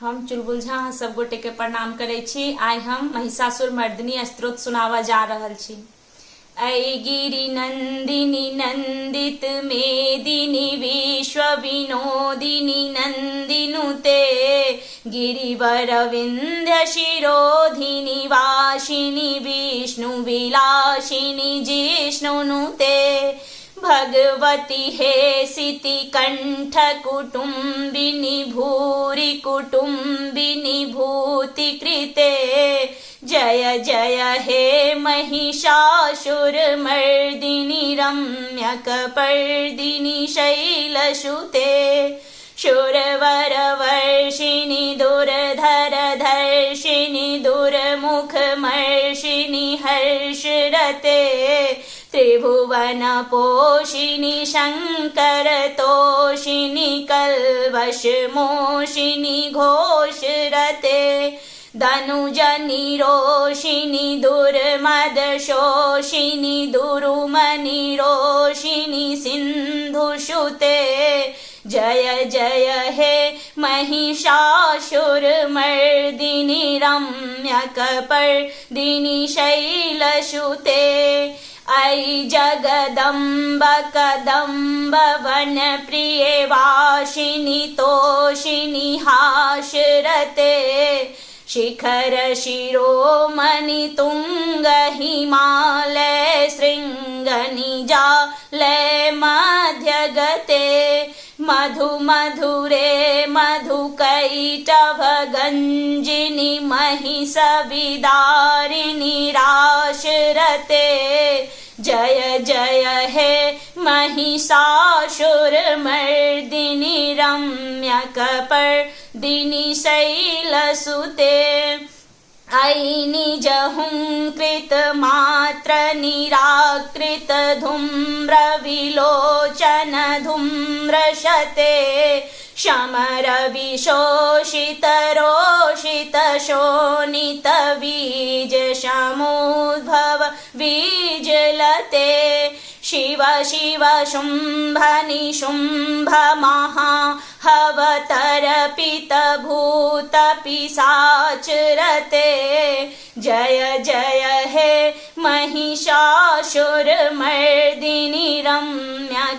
हम चुलबुल झा सब गोटे के प्रणाम करे छी। आइ हम महिषासुर मर्दिनी स्तोत्र सुनावा जा रहल छी। ऐ गिरि नंदिनी नंदित मेदिनी विश्व विनोदिनी नंदिनुते गिरिवर विंध्य शिरोधिनी वासिनी विष्णु विलासिनी जिष्णुनुते भगवती हे सिति कंठ कुटुंबिनी भूरि कुटुंबिनी भूति कृते जय जय हे महिषासुर मर्दिनी रम्यकपर्दिनी शैलसुते शूरवर वर्षिणी दुर्धर धर्षिणी दुर्मुखमर्षिणी हर्षरते त्रिभुवन पोषिणी शंकर तोषिणी कल्वशमोषिणी घोषरते धनुजनि रोषिणी दुर्मद शोषिणी दुरुमनि रोषिणी सिंधुसुते जय जय हे महिषासुर मर्दिनी रम्यकपर्दिनी शैलसुते ऐ जगदम्ब कदम्ब वन प्रिये वासिनी तोषिणी हासरते शिखर शिरोमणि तुंग हिमालय शृंग निजालय मध्यगते मधु मधुरे मधुकैटभ गंजिनी महिष विदारिणी राशरते जय जय हे महिषासुर मर्दिनी रम्यकपर्दिनी शैलसुते ऐ निज हुंकृत मात्र निराकृत धूम्र विलोचन धूम्रशते शमर विशोषित रोषित शोणित बीज समुद्भव बीजलते शिव शिव शुंभ निशुंभ महाहवतर्पित भूत पिशाचरते जय जय हे महिषासुर मर्दिनी रम्यकपर्दिनी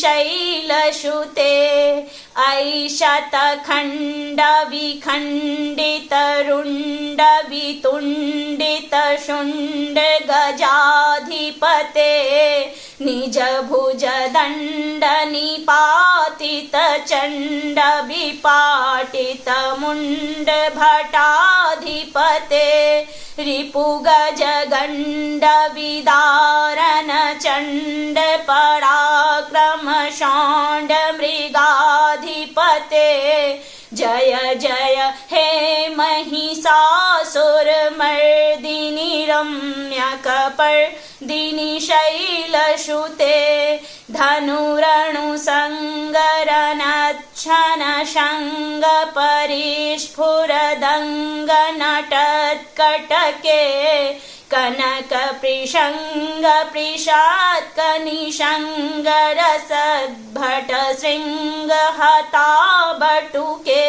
शैलसुते ऐ शतखंड विखंडित रुंड वितुंडित शुंड गजाधिपते निज भुज दंड निपातित चंड विपाटित मुंड भटाधिपते रिपुगज गंड विदारण चंड पराक्रम षांड मृगाधिपते जय जय हे महिषासुर मर्दिनी रम्यकपर्दिनी शैलसुते धनुरणु संगरनच्छन शंग परिस्फुरदंग नटत्कटके कनक पृषंग पृषात्क निषंग रसद्भट श्रृंग हता बटुके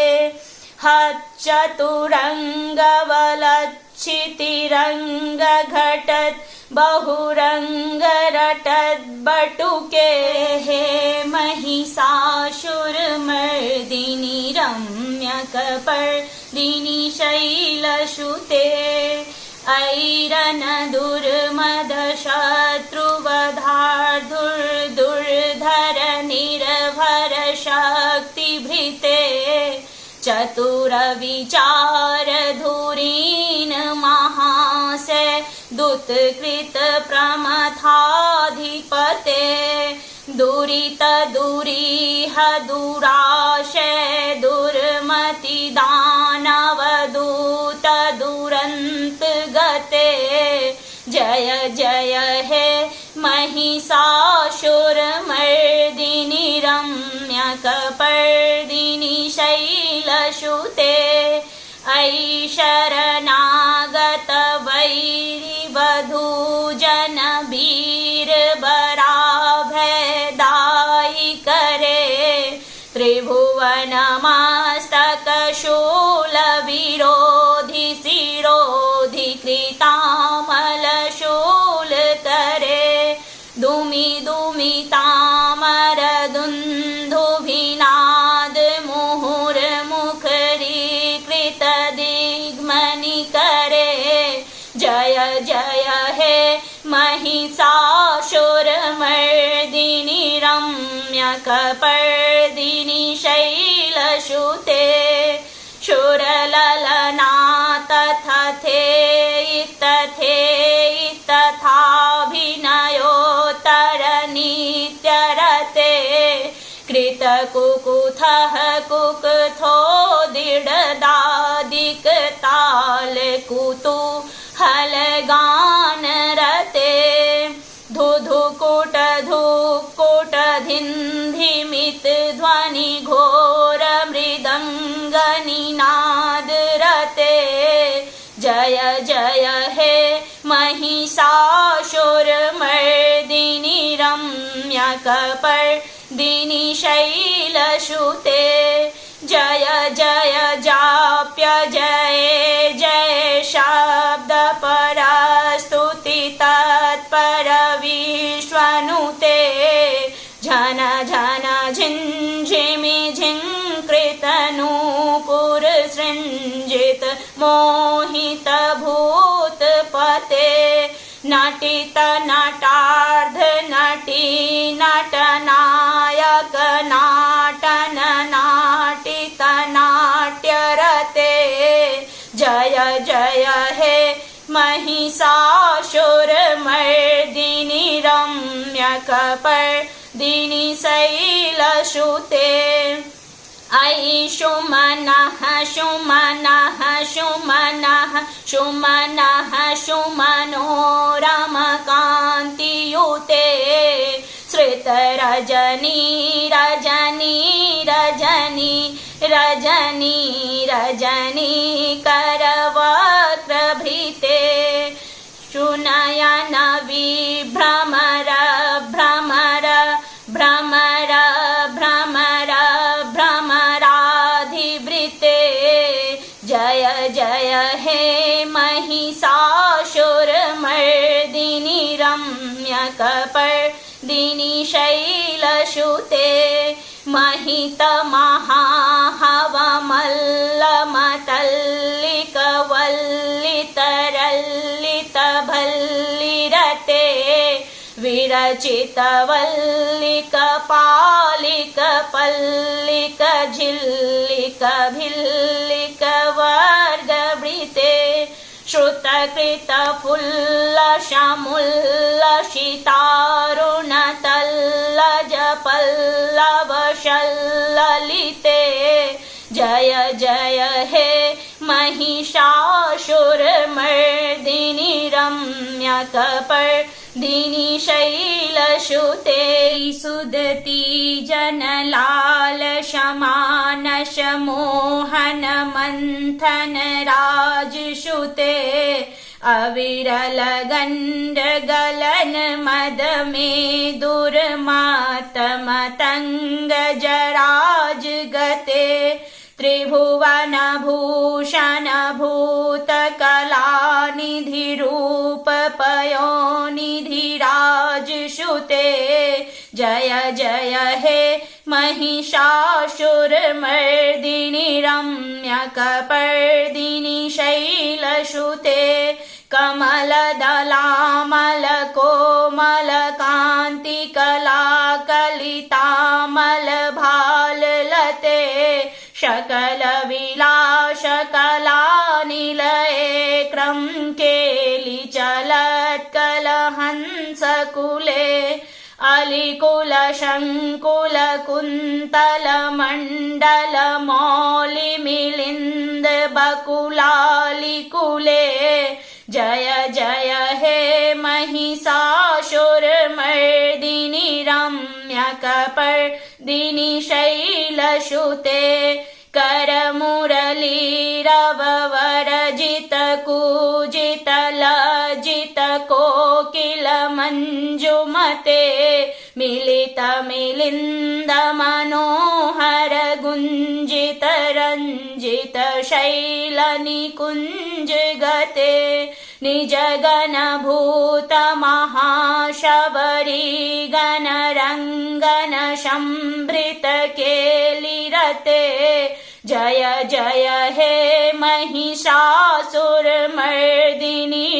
हच्चतुरंग वलच्छितिरंग घटत बहुरंग रटत बटुके हे महिषासुर मर्दिनी रम्यकपर्दिनी शैलसुते ऐरन दुर्मद शत्रुवधार्धुर्धर निर्भर शक्तिभृते चतुर विचार धुरीन महासे दुत्कृत प्रमथाधिपते दुरित दुरीह दुराशय दुर्मति दानव दूत दुरंत गते जय जय हे महिषासुर मर्दिनी रम्यकपर्दिनी शैलसुते ऐ शरणागत वैरि वधू जन वीर बराभय दायि करे त्रिभुवन मास्त महिषासुरमर्दिनि रम्यकपर्दिनि शैलसुते शूरललना तथाभिनयोत्तरनित्यरते कृतकुकुथः कुकुथो दृढदादिकतालकुतूहलगानरते धुधुकुटधुकुटधिन्धिमितध्वनि घोरमृदङ्गनिनादरते जय जय हे महिषासुरमर्दिनि रम्यकपर्दिनि शैलसुते जय जय जाप्य जय जय शब्दपरास्तुति तत्पर विश्वनुते झन झन झिञ्झिमि झिङ्कृतनूपुर सृञ्जित मोहित भूतपते नटित नटार्ध नटी नटनायक नाटन नाटित नाट्यरते जय जय हे महिषासुरमर्दिनि रम्यकपर्दिनि शैलसुते ऐ सुमनः सुमनः सुमनः सुमनः सुमनोरमकान्तियुते श्रितरजनी रजनी रजनी रजनी रजनी करवक्त्रभृते शूनयन विभ्रमर भ्रमर भ्रमर भ्रमर भ्रमराधिवृते जय जय हे महिषासुरमर्दिनि रम्यकपर्दिनि शैलसुते महितमहाहवमल्लमतल्लिकवल्लितरल्लितभल्लिरते विरचितवल्लिकपालिकझिल्लिकभिल्लिकवर्गवृते श्रुतकृतफुल्लशमुल्लसितारुणतल्लजपल्लवशल्ललिते जय जय हे महिषासुरमर्दिनि रम्यकपर्दिनि शैलसुते सुदती जनलालशमानशमोहन मंथन राजसुते अविरल गण्डगलन मदमे दुर्मातमतंग जराजगते त्रिभुवन भूषण भूतकलानिधि रूप पयोनिधि राजसुते जय जय हे महिषासुरमर्दिनि रम्यकपर्दिनि शैलसुते कमलदलामलकोमलकान्तिकलाकलितामलभाललते शकलविलासकलानिलये क्रमकेलिचलत्कलहंसकुले अलिकुलशङ्कुलकुन्तलमण्डलमौलिमिलिन्दबकुलालिकुले जय जय हे महिषासुरमर्दिनि रम्यकपर्दिनि शैलसुते करमुरलीरववरजितकूजितलजितकोकिलमञ्जुमते मिलितमिलिन्दमनोहर गुञ्जितरञ्जितशैलनिकुञ्जगते निजगणभूतमहाशबरीगणरङ्गन संभृतकेलिरते जय जय हे महिषासुरमर्दिनि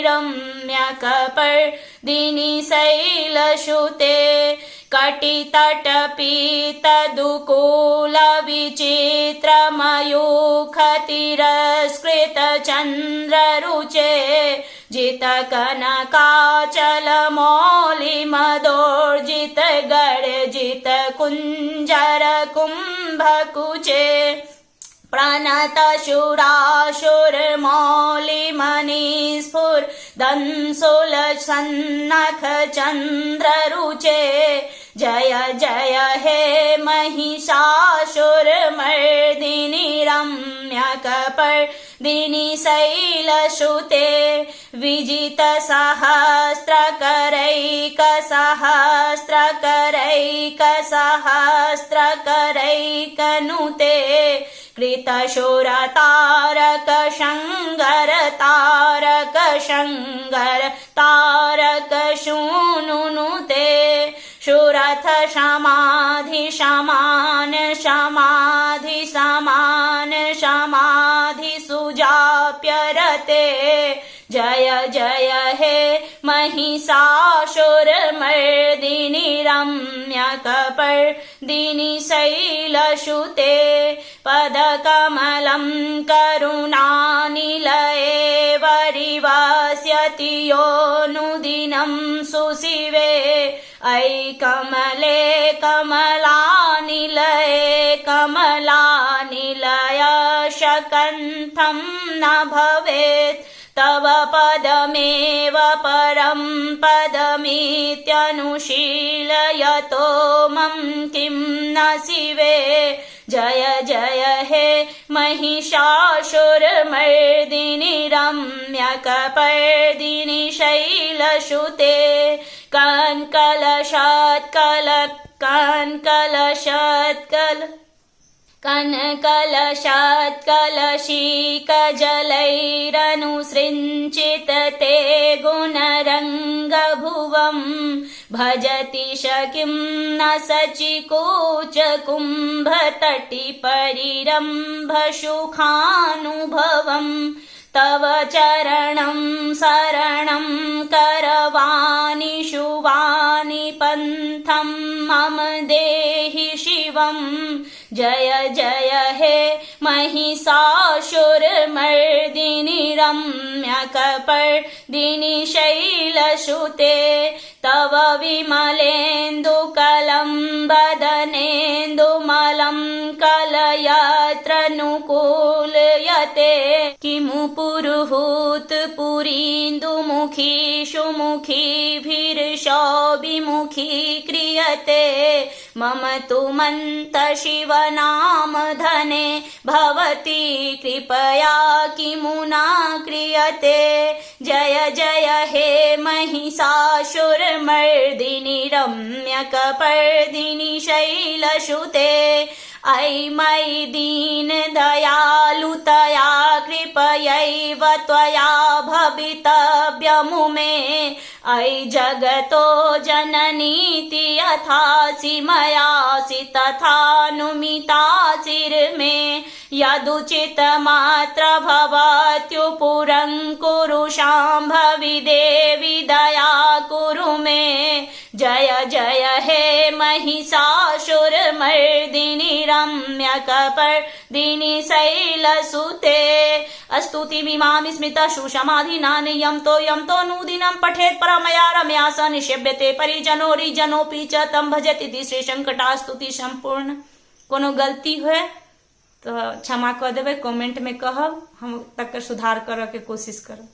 रम्यकपर्दिनि शैलसुते कटितटपीतदुकूलविचित्रमयूखतिरस्कृतचन्द्ररुचे जितकनकाचलमौलिमदोर्जितगर्जितकुञ्जरकुम्भकुचे प्रणतशूरासुरमौलिमणिस्फुरदंसुलसन्नखचन्द्ररुचे जय जय हे महिषासुरमर्दिनि रम्यकपर्दिनि शैलसुते विजितसहस्रकरैकसहस्रकरैकसहस्रकरैकनुते कृतशूरतारकशङ्कर शूरथ समाधि समान समाधि समान समाधि सुजाप्यरते जय जय हे महिषासुरमर्दिनि रम्यकपर्दिनि शैलसुते पदकमलं करुणानिलये वरिवस्यति योऽनुदिनं सुशिवे अयि कमले कमलानिलये कमलानिलय शकन्थं न भवेत् तव पदमेव परं पदमित्यनुशीलयतो मम किं न शिवे जय जय हे महिषासुरमर्दिनि रम्यकपर्दिनि शैलसुते कनकलशात्कलशीकजलैरनुसृञ्चित ते गुणरङ्गभुवं भजति शकिं न सचिकूचकुम्भतटिपरिरम्भसुखानुभवम् तव चरणं शरणं करवाणि शुवानि पन्थं मम देहि शिवम् जय जय हे महिषासुरमर्दिनि रम्यकपर्दिनि शैलसुते तव विमलेन्दुकलं वदनेन्दुमलं कलयत्रनुकूलयते किमु पुरुहूतपुरीन्दुमुखी सुमुखीभिर्षौविमुखी क्रियते मम तु मन्तशिवनामधने भवती कृपया किमु न क्रियते जय जय हे महिषासुरमर्दिनि रम्यकपर्दिनि शैलसुते अयि मयि दीनदयालुतया कृपयैव त्वया भवितव्यमुमे अयि जगतो जननीति यथासि मयासि तथानुमितासिर्मे यदुचितमात्र भवत्युपुरं कुरु शाम्भवि देवि दया कुरु मे जय जय हे महिषासुरमर्दिनि रम्यकपर्दिनि शैलसुते स्तुतिमिमामि स्मृता सुषमाधिनानि यं तो नूदिनं पठेत् परमया रमया स निषेव्यते परिजनो रिजनोऽपि च तं भजति श्री संकटास्तुति संपूर्ण। कोनो गलती हुए तो क्षमा कर देवे, कमेंट में कहब, हम तक सुधार करे के कोशिश करब।